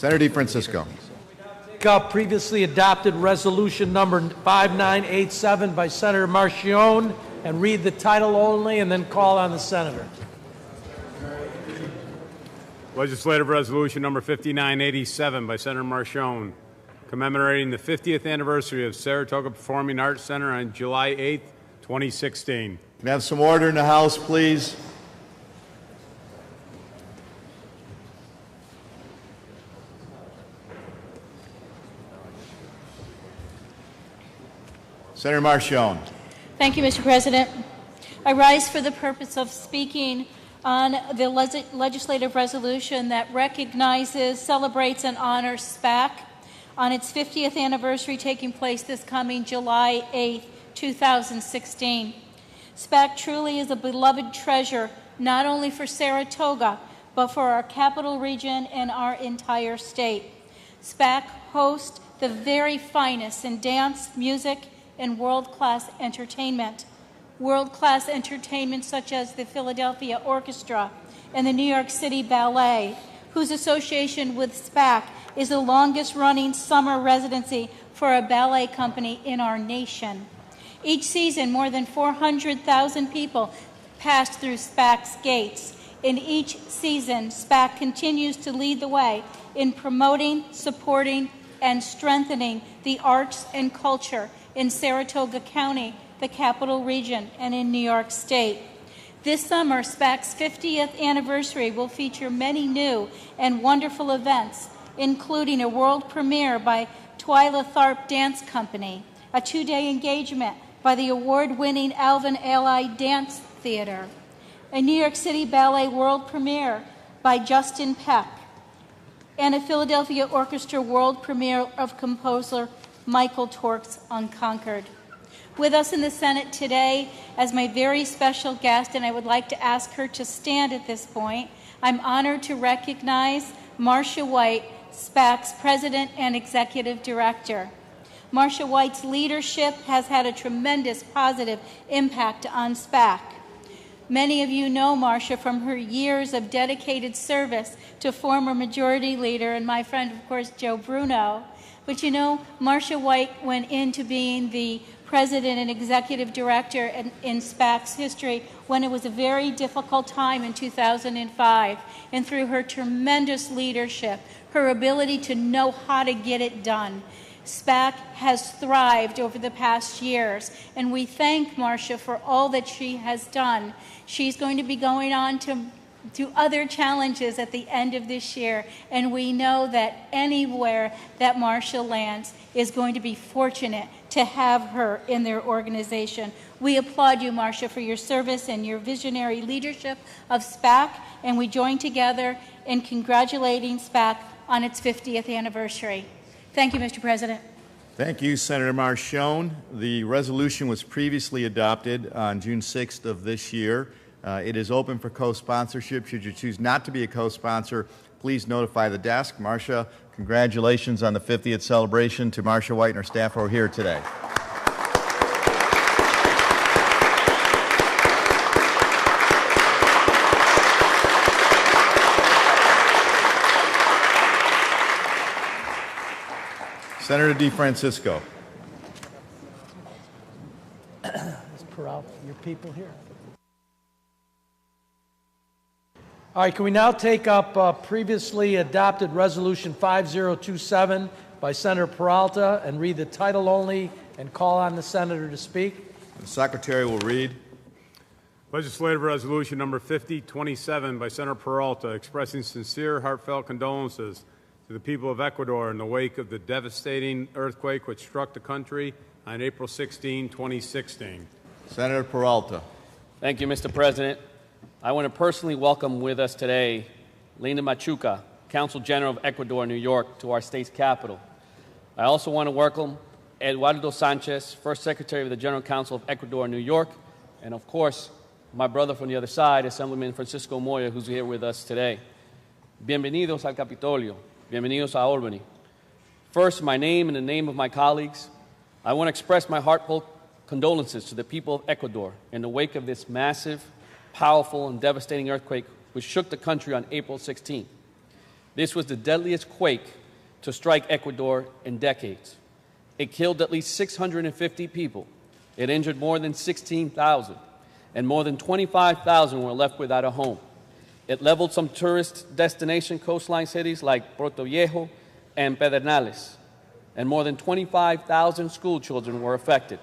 Senator DeFrancisco. Take up previously adopted resolution number 5987 by Senator Marchione and read the title only and then call on the senator. Legislative Resolution number 5987 by Senator Marchione, commemorating the 50th anniversary of Saratoga Performing Arts Center on July 8th, 2016. Can I have some order in the House, please? Senator Marchione. Thank you, Mr. President. I rise for the purpose of speaking on the legislative resolution that recognizes, celebrates, and honors SPAC on its 50th anniversary taking place this coming July 8, 2016. SPAC truly is a beloved treasure, not only for Saratoga, but for our capital region and our entire state. SPAC hosts the very finest in dance, music, and world-class entertainment. World-class entertainment such as the Philadelphia Orchestra and the New York City Ballet, whose association with SPAC is the longest-running summer residency for a ballet company in our nation. Each season, more than 400,000 people pass through SPAC's gates. In each season, SPAC continues to lead the way in promoting, supporting, and strengthening the arts and culture in Saratoga County, the capital region, and in New York State. This summer, SPAC's 50th anniversary will feature many new and wonderful events, including a world premiere by Twyla Tharp Dance Company, a two-day engagement by the award-winning Alvin Ailey Dance Theater, a New York City Ballet world premiere by Justin Peck, and a Philadelphia Orchestra world premiere of composer Michael Tork's Unconquered. With us in the Senate today as my very special guest, and I would like to ask her to stand at this point, I'm honored to recognize Marcia White, SPAC's President and Executive Director. Marcia White's leadership has had a tremendous positive impact on SPAC. Many of you know Marcia from her years of dedicated service to former Majority Leader and my friend, of course, Joe Bruno. But you know, Marcia White went into being the President and Executive Director in SPAC's history when it was a very difficult time in 2005. And through her tremendous leadership, her ability to know how to get it done, SPAC has thrived over the past years. And we thank Marcia for all that she has done. She's going to be going on to other challenges at the end of this year, and we know that anywhere that Marcia lands is going to be fortunate to have her in their organization. We applaud you, Marcia, for your service and your visionary leadership of SPAC, and we join together in congratulating SPAC on its 50th anniversary. Thank you, Mr. President. Thank you, Senator Marchione. The resolution was previously adopted on June 6th of this year. It is open for co-sponsorship. Should you choose not to be a co-sponsor, please notify the desk. Marcia, congratulations on the 50th celebration to Marcia White and her staff who are here today. Senator DeFrancisco. Ms. Peralta, your people here. All right, can we now take up previously adopted Resolution 5027 by Senator Peralta and read the title only and call on the senator to speak? The Secretary will read. Legislative Resolution number 5027 by Senator Peralta, expressing sincere, heartfelt condolences to the people of Ecuador in the wake of the devastating earthquake which struck the country on April 16, 2016. Senator Peralta. Thank you, Mr. President. I want to personally welcome with us today Lena Machuca, Consul General of Ecuador, New York, to our state's capital. I also want to welcome Eduardo Sanchez, First Secretary of the General Council of Ecuador, New York, and of course, my brother from the other side, Assemblyman Francisco Moya, who's here with us today. Bienvenidos al Capitolio. Bienvenidos a Albany. First, my name and the name of my colleagues, I want to express my heartfelt condolences to the people of Ecuador in the wake of this massive, powerful, and devastating earthquake which shook the country on April 16. This was the deadliest quake to strike Ecuador in decades. It killed at least 650 people. It injured more than 16,000, and more than 25,000 were left without a home. It leveled some tourist destination coastline cities like Puerto Viejo and Pedernales, and more than 25,000 school children were affected,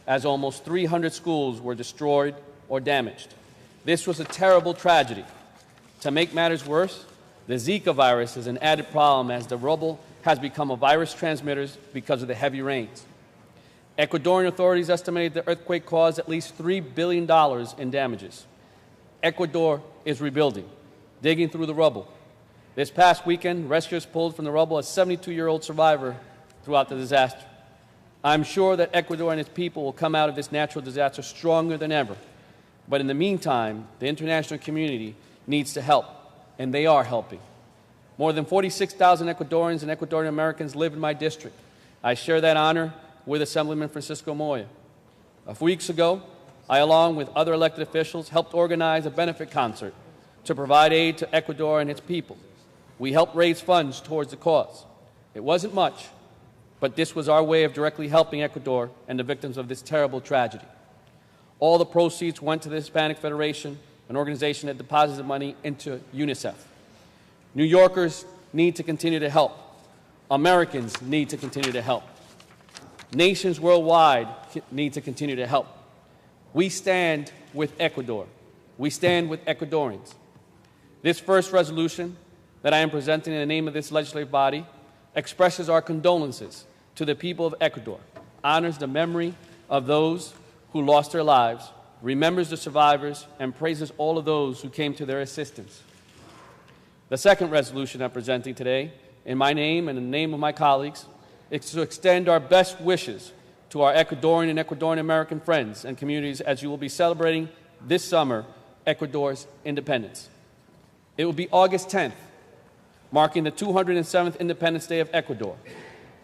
as almost 300 schools were destroyed or damaged. This was a terrible tragedy. To make matters worse, the Zika virus is an added problem as the rubble has become a virus transmitter because of the heavy rains. Ecuadorian authorities estimated the earthquake caused at least $3 billion in damages. Ecuador is rebuilding, digging through the rubble. This past weekend, rescuers pulled from the rubble a 72-year-old survivor throughout the disaster. I'm sure that Ecuador and its people will come out of this natural disaster stronger than ever. But in the meantime, the international community needs to help, and they are helping. More than 46,000 Ecuadorians and Ecuadorian Americans live in my district. I share that honor with Assemblyman Francisco Moya. A few weeks ago, I, along with other elected officials, helped organize a benefit concert to provide aid to Ecuador and its people. We helped raise funds towards the cause. It wasn't much, but this was our way of directly helping Ecuador and the victims of this terrible tragedy. All the proceeds went to the Hispanic Federation, an organization that deposits money into UNICEF. New Yorkers need to continue to help. Americans need to continue to help. Nations worldwide need to continue to help. We stand with Ecuador. We stand with Ecuadorians. This first resolution that I am presenting in the name of this legislative body expresses our condolences to the people of Ecuador, honors the memory of those who lost their lives, remembers the survivors, and praises all of those who came to their assistance. The second resolution I'm presenting today, in my name and in the name of my colleagues, is to extend our best wishes to our Ecuadorian and Ecuadorian American friends and communities as you will be celebrating this summer Ecuador's independence. It will be August 10th, marking the 207th Independence Day of Ecuador,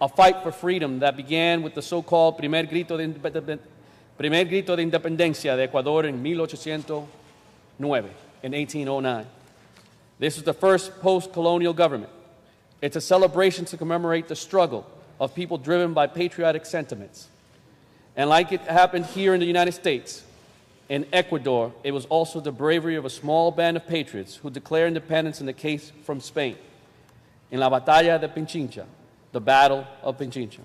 a fight for freedom that began with the so-called Primer Grito de Independencia de Ecuador in 1809, in 1809. This is the first post-colonial government. It's a celebration to commemorate the struggle of people driven by patriotic sentiments. And like it happened here in the United States, in Ecuador, it was also the bravery of a small band of patriots who declared independence in the case from Spain, in La Batalla de Pichincha, the Battle of Pichincha.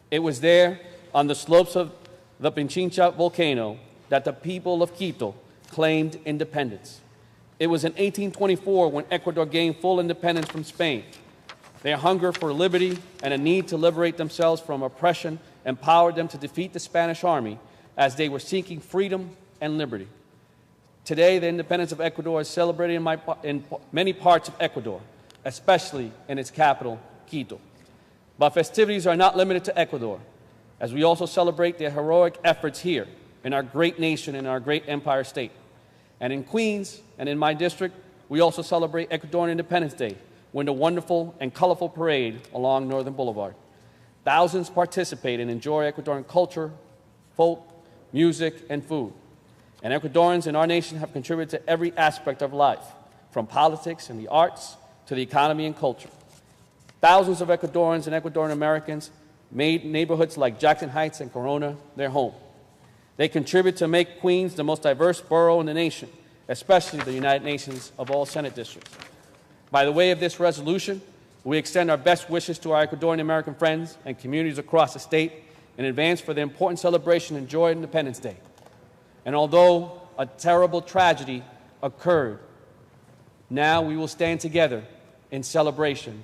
It was there, on the slopes of the Pichincha volcano, that the people of Quito claimed independence. It was in 1824 when Ecuador gained full independence from Spain. Their hunger for liberty and a need to liberate themselves from oppression empowered them to defeat the Spanish army as they were seeking freedom and liberty. Today, the independence of Ecuador is celebrated in many parts of Ecuador, especially in its capital, Quito. But festivities are not limited to Ecuador, as we also celebrate the heroic efforts here in our great nation and our great empire state. And in Queens and in my district, we also celebrate Ecuadorian Independence Day with a wonderful and colorful parade along Northern Boulevard. Thousands participate and enjoy Ecuadorian culture, folk, music, and food. And Ecuadorians in our nation have contributed to every aspect of life, from politics and the arts to the economy and culture. Thousands of Ecuadorians and Ecuadorian Americans made neighborhoods like Jackson Heights and Corona their home. They contribute to make Queens the most diverse borough in the nation, especially the United Nations of all Senate districts. By the way of this resolution, we extend our best wishes to our Ecuadorian American friends and communities across the state in advance for the important celebration and joy of Independence Day. And although a terrible tragedy occurred, now we will stand together in celebration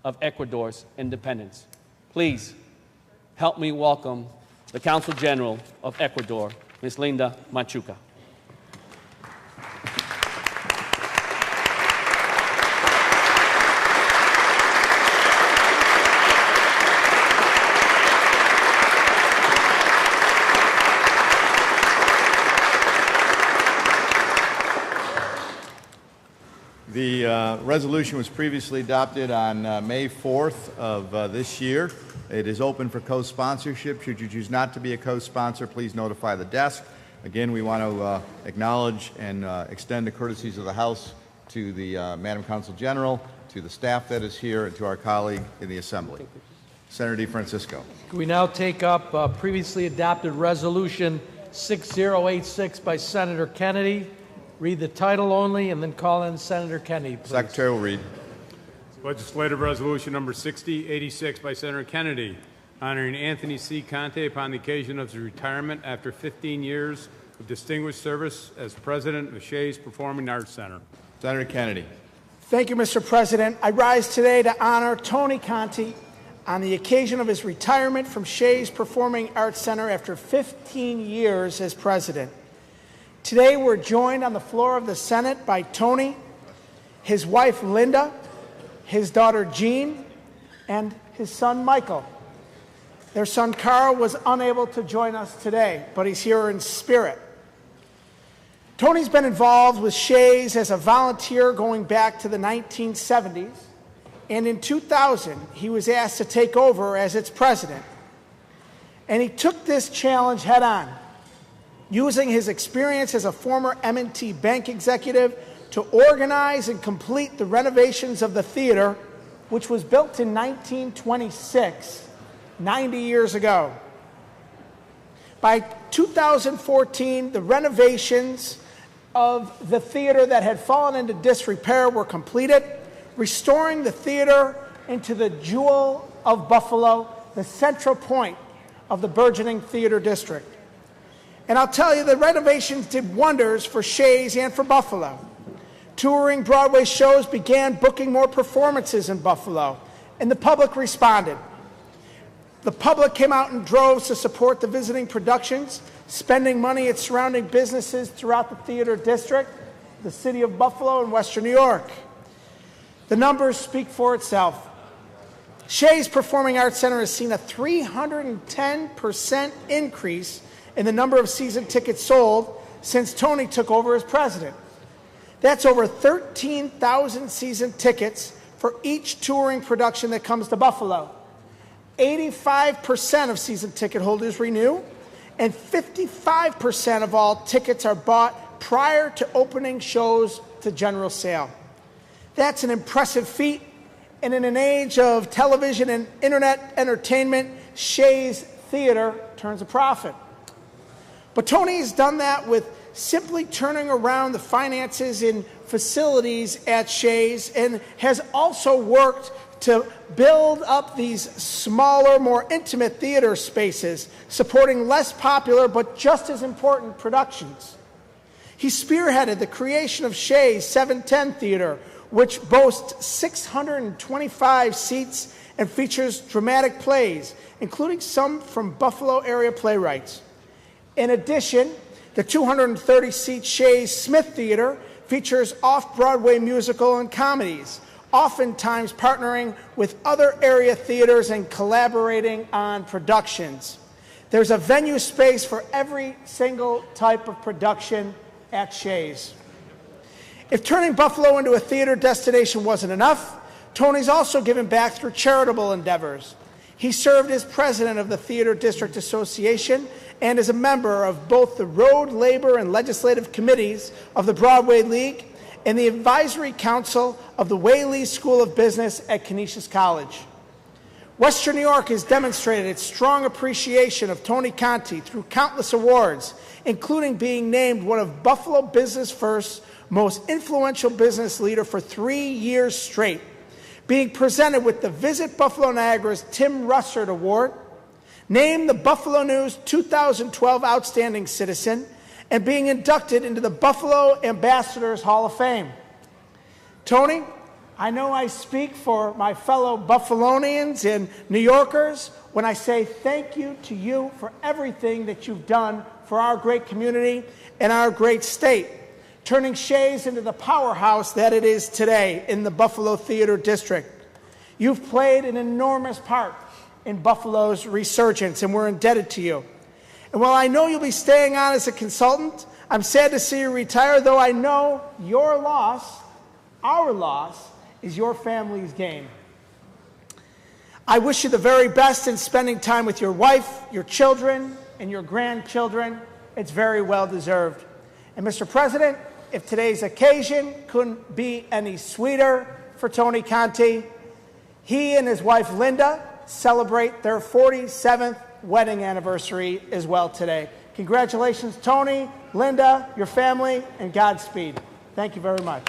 of Ecuador's independence. Please help me welcome the Consul General of Ecuador, Ms. Linda Machuca. The resolution was previously adopted on May 4th of this year. It is open for co-sponsorship. Should you choose not to be a co-sponsor, please notify the desk. Again, we want to acknowledge and extend the courtesies of the House to the Madam Consul General, to the staff that is here, and to our colleague in the Assembly. Senator DeFrancisco. Can we now take up previously adopted Resolution 6086 by Senator Kennedy? Read the title only and then call in Senator Kennedy, please. Secretary will read. Legislative Resolution Number 6086 by Senator Kennedy, honoring Anthony C. Conte upon the occasion of his retirement after 15 years of distinguished service as president of Shays Performing Arts Center. Senator Kennedy. Thank you, Mr. President. I rise today to honor Tony Conte on the occasion of his retirement from Shays Performing Arts Center after 15 years as president. Today, we're joined on the floor of the Senate by Tony, his wife Linda, his daughter Jean, and his son Michael. Their son Carl was unable to join us today, but he's here in spirit. Tony's been involved with Shays as a volunteer going back to the 1970s, and in 2000, he was asked to take over as its president. And he took this challenge head on, using his experience as a former M&T Bank executive to organize and complete the renovations of the theater, which was built in 1926, 90 years ago. By 2014, the renovations of the theater that had fallen into disrepair were completed, restoring the theater into the jewel of Buffalo, the central point of the burgeoning theater district. And I'll tell you, the renovations did wonders for Shays and for Buffalo. Touring Broadway shows began booking more performances in Buffalo, and the public responded. The public came out in droves to support the visiting productions, spending money at surrounding businesses throughout the theater district, the city of Buffalo, and Western New York. The numbers speak for itself. Shays Performing Arts Center has seen a 310% increase in the number of season tickets sold since Tony took over as president. That's over 13,000 season tickets for each touring production that comes to Buffalo. 85% of season ticket holders renew, and 55% of all tickets are bought prior to opening shows to general sale. That's an impressive feat, and in an age of television and internet entertainment, Shays Theater turns a profit. But Tony's done that with simply turning around the finances in facilities at Shays, and has also worked to build up these smaller, more intimate theater spaces, supporting less popular but just as important productions. He spearheaded the creation of Shays 710 Theater, which boasts 625 seats and features dramatic plays, including some from Buffalo area playwrights. In addition, the 230-seat Shays Smith Theater features off-Broadway musical and comedies, oftentimes partnering with other area theaters and collaborating on productions. There's a venue space for every single type of production at Shays. If turning Buffalo into a theater destination wasn't enough, Tony's also given back through charitable endeavors. He served as president of the Theater District Association and is a member of both the Road, Labor, and Legislative Committees of the Broadway League and the Advisory Council of the Whaley School of Business at Canisius College. Western New York has demonstrated its strong appreciation of Tony Conte through countless awards, including being named one of Buffalo Business First's most influential business leader for 3 years straight, being presented with the Visit Buffalo Niagara's Tim Russert Award, named the Buffalo News 2012 Outstanding Citizen, and being inducted into the Buffalo Ambassadors Hall of Fame. Tony, I know I speak for my fellow Buffalonians and New Yorkers when I say thank you to you for everything that you've done for our great community and our great state, turning Shays into the powerhouse that it is today in the Buffalo Theater District. You've played an enormous part in Buffalo's resurgence, and we're indebted to you. And while I know you'll be staying on as a consultant, I'm sad to see you retire, though I know your loss, our loss, is your family's gain. I wish you the very best in spending time with your wife, your children, and your grandchildren. It's very well deserved. And Mr. President, if today's occasion couldn't be any sweeter, for Tony Conti. He and his wife Linda celebrate their 47th wedding anniversary as well today. Congratulations, Tony, Linda, your family, and Godspeed. Thank you very much.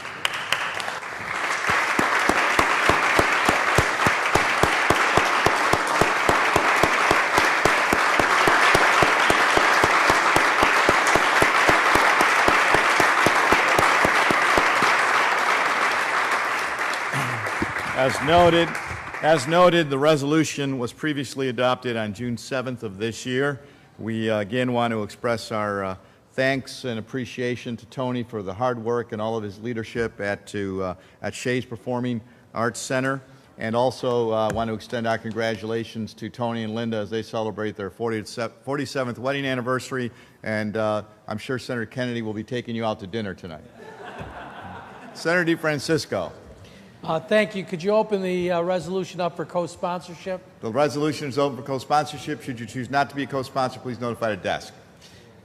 As noted, the resolution was previously adopted on June 7th of this year. We again want to express our thanks and appreciation to Tony for the hard work and all of his leadership at Shays Performing Arts Center, and also want to extend our congratulations to Tony and Linda as they celebrate their 47th wedding anniversary, and I'm sure Senator Kennedy will be taking you out to dinner tonight. Senator DeFrancisco. Thank you. Could you open the resolution up for co-sponsorship? The resolution is open for co-sponsorship. Should you choose not to be a co-sponsor, please notify the desk.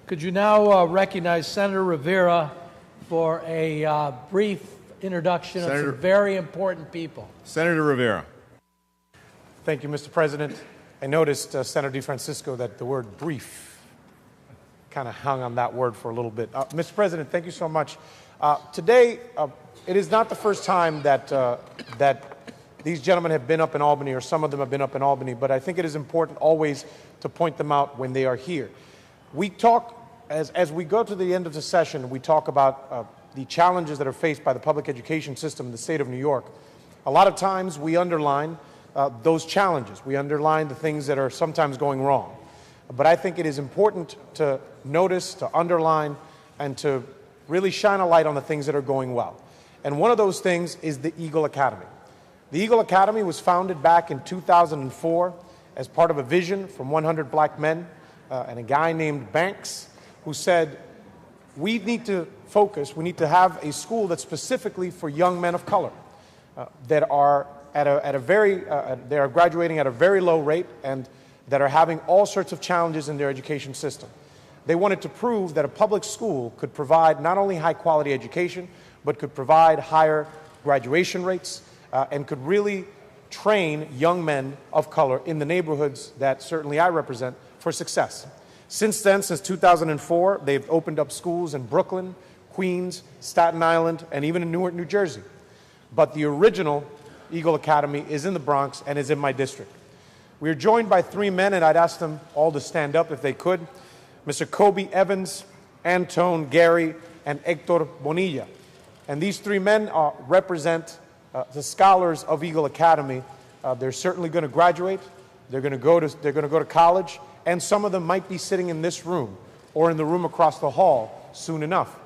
Could you now recognize Senator Rivera for a brief introduction of some very important people? Senator Rivera. Thank you, Mr. President. I noticed, Senator DeFrancisco, that the word brief kind of hung on that word for a little bit. Mr. President, thank you so much. Today, it is not the first time that these gentlemen have been up in Albany, or some of them have been up in Albany, but I think it is important always to point them out when they are here. We talk, as we go to the end of the session, we talk about the challenges that are faced by the public education system in the state of New York. A lot of times we underline those challenges. We underline the things that are sometimes going wrong. But I think it is important to notice, to underline, and to really shine a light on the things that are going well. And one of those things is the Eagle Academy. The Eagle Academy was founded back in 2004 as part of a vision from 100 black men and a guy named Banks, who said, we need to focus, we need to have a school that's specifically for young men of color that are they are graduating at a very low rate and that are having all sorts of challenges in their education system. They wanted to prove that a public school could provide not only high quality education, but could provide higher graduation rates and could really train young men of color in the neighborhoods that certainly I represent for success. Since then, since 2004, they've opened up schools in Brooklyn, Queens, Staten Island, and even in Newark, New Jersey. But the original Eagle Academy is in the Bronx and is in my district. We are joined by three men, and I'd ask them all to stand up if they could. Mr. Kobe Evans, Antone Gary, and Hector Bonilla. And these three men represent the scholars of Eagle Academy. They're certainly going to graduate. They're going to go to college, and some of them might be sitting in this room or in the room across the hall soon enough.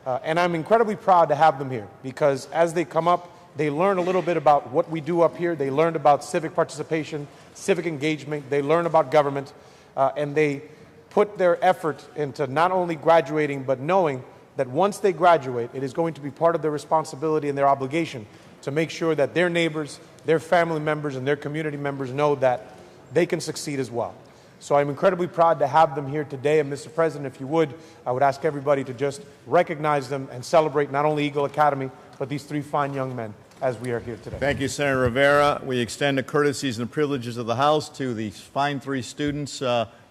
And I'm incredibly proud to have them here because as they come up, they learn a little bit about what we do up here. They learned about civic participation, civic engagement. They learn about government, and they put their effort into not only graduating, but knowing that once they graduate, it is going to be part of their responsibility and their obligation to make sure that their neighbors, their family members, and their community members know that they can succeed as well. So I'm incredibly proud to have them here today. And Mr. President, if you would, I would ask everybody to just recognize them and celebrate not only Eagle Academy, but these three fine young men as we are here today. Thank you, Senator Rivera. We extend the courtesies and the privileges of the House to these fine three students,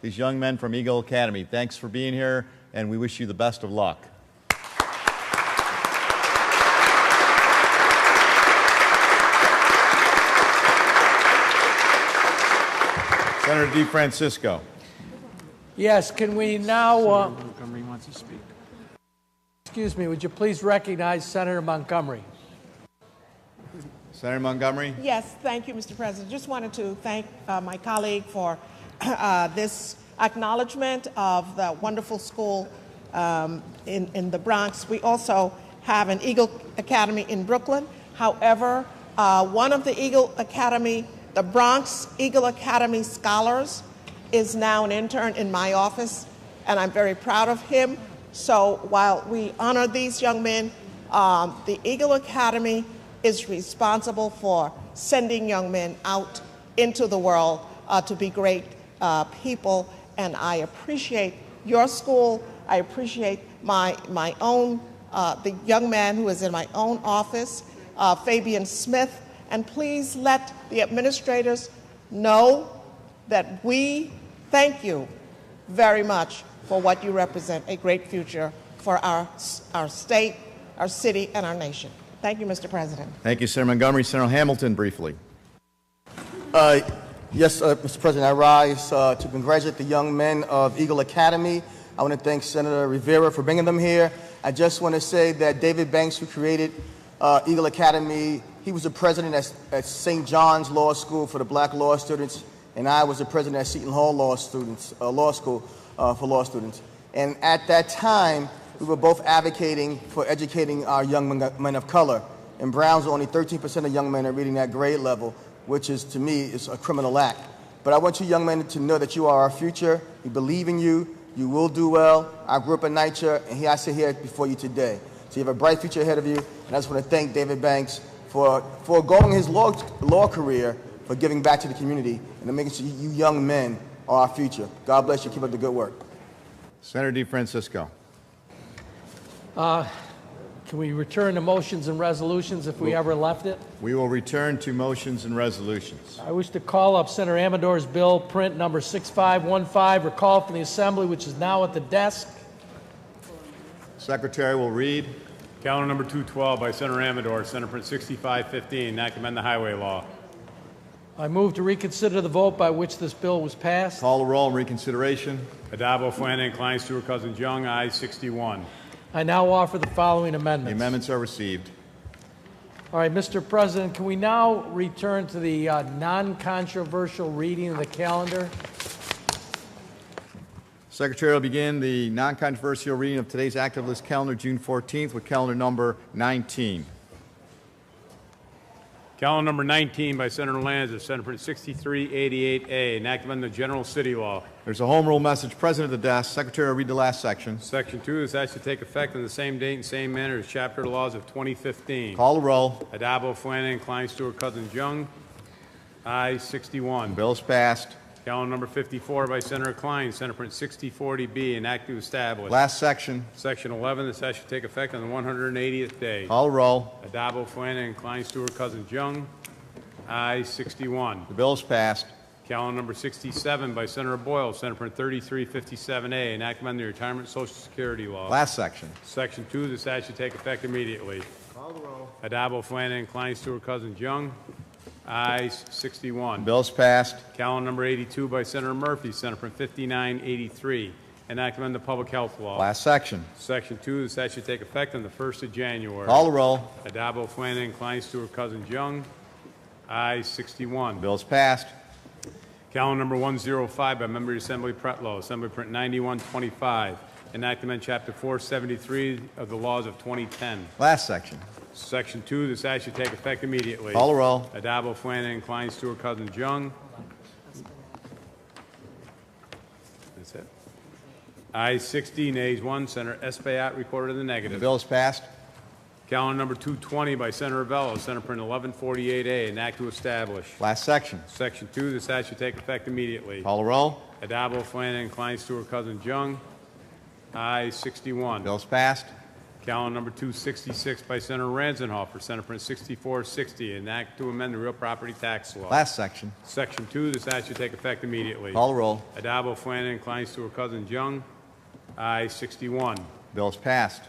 these young men from Eagle Academy. Thanks for being here, and we wish you the best of luck. Senator DeFrancisco. Yes, can we now... Montgomery wants to speak. Excuse me, would you please recognize Senator Montgomery? Senator Montgomery. Yes, thank you, Mr. President. Just wanted to thank my colleague for this acknowledgement of the wonderful school in the Bronx. We also have an Eagle Academy in Brooklyn. However, one of the Eagle Academy, the Bronx Eagle Academy scholars, is now an intern in my office, and I'm very proud of him. So while we honor these young men, the Eagle Academy is responsible for sending young men out into the world to be great people, and I appreciate your school. I appreciate my own, the young man who is in my own office, Fabian Smith. And please let the administrators know that we thank you very much for what you represent, a great future for our state, our city, and our nation. Thank you, Mr. President. Thank you, Senator Montgomery. Senator Hamilton, briefly. Yes, Mr. President, I rise to congratulate the young men of Eagle Academy. I want to thank Senator Rivera for bringing them here. I just want to say that David Banks, who created Eagle Academy, he was the president at St. John's Law School for the black law students, and I was the president at Seton Hall Law School for law students. And at that time, we were both advocating for educating our young men of color. In Brownsville, only 13% of young men are reading that grade level, which is, to me, is a criminal act. But I want you young men to know that you are our future. We believe in you. You will do well. I grew up in NYCHA, and here I sit here before you today. So you have a bright future ahead of you, and I just want to thank David Banks for going his law career, for giving back to the community, and making sure you young men are our future. God bless you. Keep up the good work. Senator DeFrancisco. Can we return to motions and resolutions if we ever left it? We will return to motions and resolutions. I wish to call up Senator Amador's bill, print number 6515, recalled from the Assembly, which is now at the desk. Secretary will read. Calendar number 212 by Senator Amador, Senate Print 6515, enact to amend the highway law. I move to reconsider the vote by which this bill was passed. Call the roll on reconsideration. Addabbo, Flanagan, Klein, Stewart, Cousins, Young, ayes 61. I now offer the following amendments. The amendments are received. All right, Mr. President, can we now return to the non-controversial reading of the calendar? Secretary will begin the non-controversial reading of today's active list calendar, June 14th, with calendar number 19. Calendar number 19 by Senator Lanza, Senate Print 6388A, enact to amend the general city law. There's a home rule message present at the desk. Secretary will read the last section. Section 2, this act to take effect on the same date and same manner as chapter of the laws of 2015. Call the roll. Addabbo, Flanagan, Klein, Stewart, Cousins, Young, ayes 61. Bill is passed. Calendar number 54 by Senator Klein, Senate Print 6040B, enact to establish. Last section. Section 11, this act should take effect on the 180th day. Call the roll. Addabbo, Flanagan, Klein, Stewart, Cousins, Young, ayes 61. The bill is passed. Calendar number 67 by Senator Boyle, Senate Print 3357A, enact to amend the retirement social security law. Last section. Section 2, this act should take effect immediately. Call the roll. Addabbo, Flanagan, Klein, Stewart, Cousins, Young, ayes 61. The bill is passed. Calendar number 82 by Senator Murphy, Senate Print 5983, enact to amend the public health law. Last section. Section 2, this act should take effect on the 1st of January. Call the roll. Addabbo, Flanagan, Klein, Stewart, Cousins, Young, ayes 61. The bill is passed. Calendar number 105 by Member of the Assembly Pretlow, Assembly Print 9125, enact to amend Chapter 473 of the laws of 2010. Last section. Section 2, this act should take effect immediately. Call the roll. Addabbo, Flanagan, Klein, Stewart, Cousins, Young. That's it. Ayes 60, nays 1. Senator Espaillat recorded in the The negative. bill is passed. Calendar number 220 by Senator Vello, Senate Print 1148A, enact to establish. Last section. Section 2, this act should take effect immediately. Call the roll. Addabbo, Flanagan, Klein, Stewart, Cousins, Young. Ayes 61. Bill is passed. Calendar number 266 by Senator Ranzenhofer, Senate Print 6460, an act to amend the real property tax law. Last section. Section 2, this act should take effect immediately. Call the roll. Addabbo, Flanagan, Klein, Stewart, Cousins, Young. Ayes 61. Bill is passed.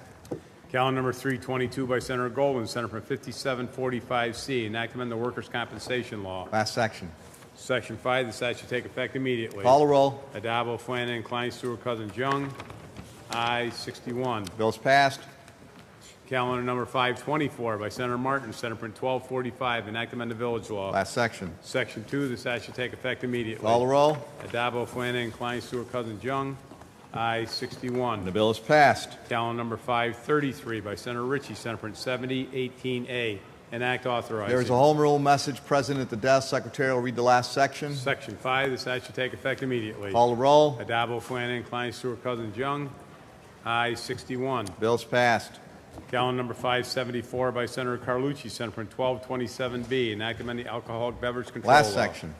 Calendar number 322 by Senator Golden, Senate Print 5745C, an act to amend the workers' compensation law. Last section. Section 5, this act should take effect immediately. Call the roll. Addabbo, Flanagan, Klein, Stewart, Cousins, Young. Ayes 61. Bill is passed. Calendar number 524 by Senator Martin, Senate Print 1245, enact to amend the village law. Last section. Section 2, this act should take effect immediately. Call the roll. Addabbo, Flanagan, Klein, Stewart, Cousins, Young. Ayes 61. The bill is passed. Calendar number 533 by Senator Ritchie, Senate Print 7018A, enact authorizing. There is a home rule message present at the desk. Secretary will read the last section. Section 5, this act should take effect immediately. Call the roll. Addabbo, Flanagan, Klein, Stewart, Cousins, Young. Ayes 61. Bill is passed. Calendar number 574 by Senator Carlucci, Senate Print 1227B, enact to amend the alcoholic beverage control Last law. section.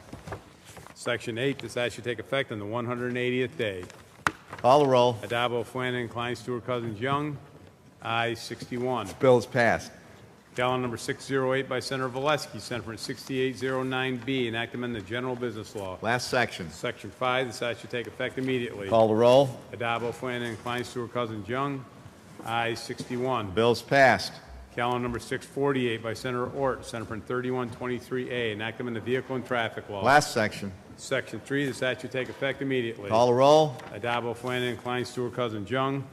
Section 8, this act should take effect on the 180th day. Call the roll. Addabbo, Flanagan, Klein, Stewart, Cousins, Young. Ayes 61. Bill is passed. Calendar number 608 by Senator Valesky, Senate Print 6809B, an act amending the general business law. Last section. Section 5, this act should take effect immediately. Call the roll. Addabbo, Flanagan, Klein, Stewart, Cousins, Young. Ayes 61. Bill's passed. Calendar number 648 by Senator Ort, Senate Print 3123A, an act amending the vehicle and traffic law. Last section. Section 3, this act should take effect immediately. Call the roll. Addabbo, Flanagan, Klein, Stewart, Cousins, Young.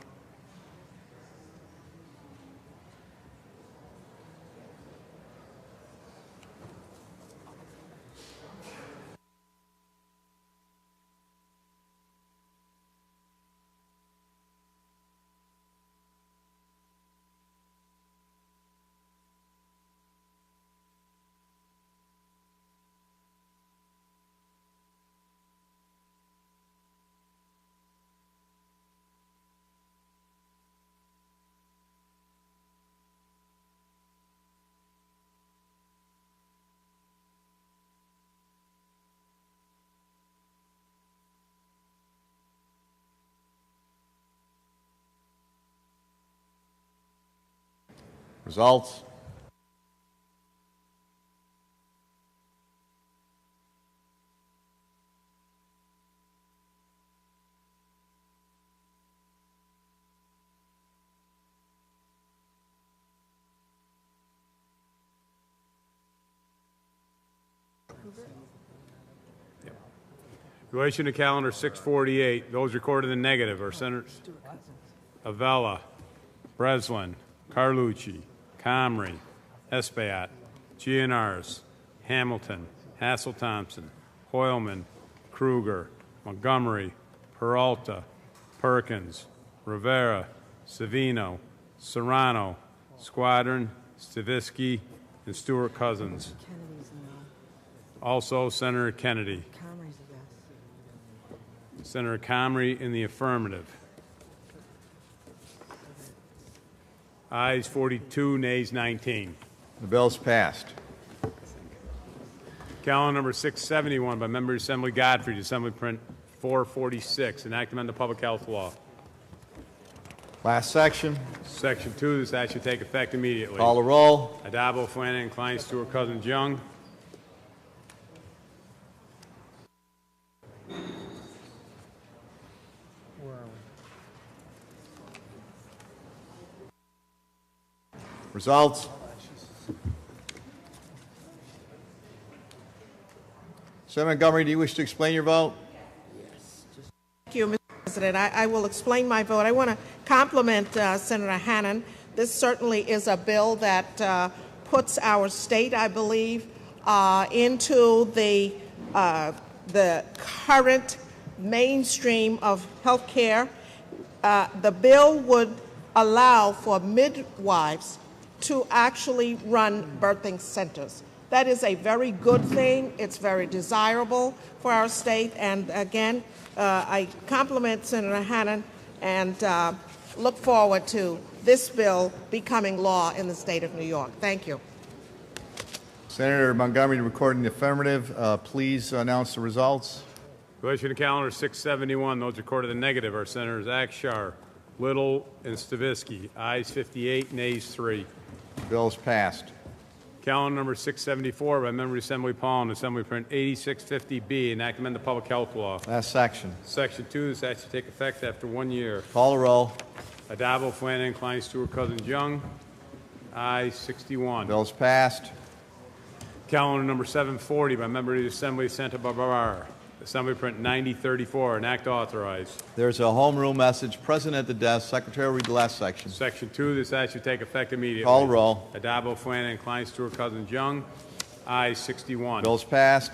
Results. In relation to calendar 648, those recorded in the negative are Senators Avella, Breslin, Carlucci, Comrie, Espaillat, Gianaris, Hamilton, Hassel-Thompson, Hoylman, Kruger, Montgomery, Peralta, Perkins, Rivera, Savino, Serrano, Squadron, Stavisky, and Stewart Cousins. Also, Senator Kennedy. Senator Comrie in the affirmative. Ayes 42, nays 19. The bill's passed. Calendar number 671 by Member of Assembly Godfrey, Assembly Print 446, an act amending the public health law. Last section. Section 2, this act should take effect immediately. Call the roll. Addabbo, Flanagan, Klein, Stewart, Cousins, Young. Results. Senator Montgomery, do you wish to explain your vote? Thank you, Mr. President. I will explain my vote. I want to compliment Senator Hannan. This certainly is a bill that puts our state, I believe, into the current mainstream of health care. The bill would allow for midwives to actually run birthing centers. That is a very good thing. It's very desirable for our state. And again, I compliment Senator Hannan and look forward to this bill becoming law in the state of New York. Thank you. Senator Montgomery recording the affirmative. Please announce the results. In relation to calendar 671, those recorded in the negative are Senators Akshar, Little, and Stavisky. Ayes 58, nays 3. Bill's passed. Calendar number 674 by Member of Assembly Paul, Assembly Print 8650B, an act amending the public health law. Last section. Section 2, this act to take effect after 1 year. Call the roll. Addabbo, Flanagan, Klein, Stewart, Cousins, Young. Ayes 61. Bill's passed. Calendar number 740 by Member of the Assembly Santa Barbara, Assembly Print 9034, an act authorized. There's a home rule message present at the desk. Secretary will read the last section. Section 2, this act should take effect immediately. Call the roll. Addabbo, Flanagan, Klein, Stewart, Cousins, Young. Ayes 61. Bill's passed.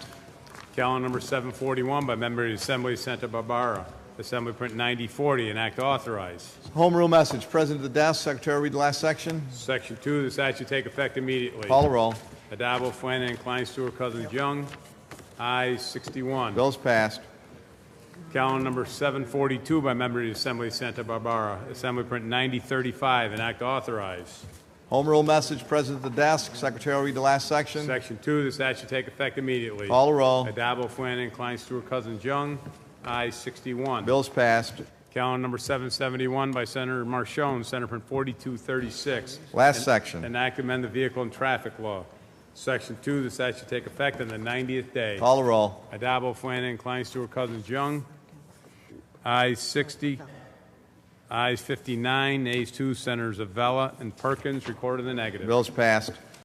Calendar number 741 by Member of the Assembly Santa Barbara, Assembly Print 9040, an act authorized. Home rule message present at the desk. Secretary will read the last section. Section 2, this act should take effect immediately. Call the roll. Addabbo, Flanagan, Klein, Stewart, Cousins, Young. Ayes 61. Bill's passed. Calendar number 742 by Member of the Assembly Santa Barbara, Assembly Print 9035, an act authorized. Home rule message present at the desk. Secretary will read the last section. Section 2, this act should take effect immediately. Call the roll. Addabbo, Flanagan, Klein, Stewart, Cousins, Young. Ayes 61. Bill's passed. Calendar number 771 by Senator Marchone, Senate Print 4236. Last section. Enact amend the vehicle and traffic law. Section 2, the statute take effect on the 90th day. Call the roll. Addabbo, Flanagan, Klein, Stewart, Cousins, Young. Ayes 60. Ayes 59. Nays 2. Senators Avella and Perkins recorded in the negative. Bill's passed.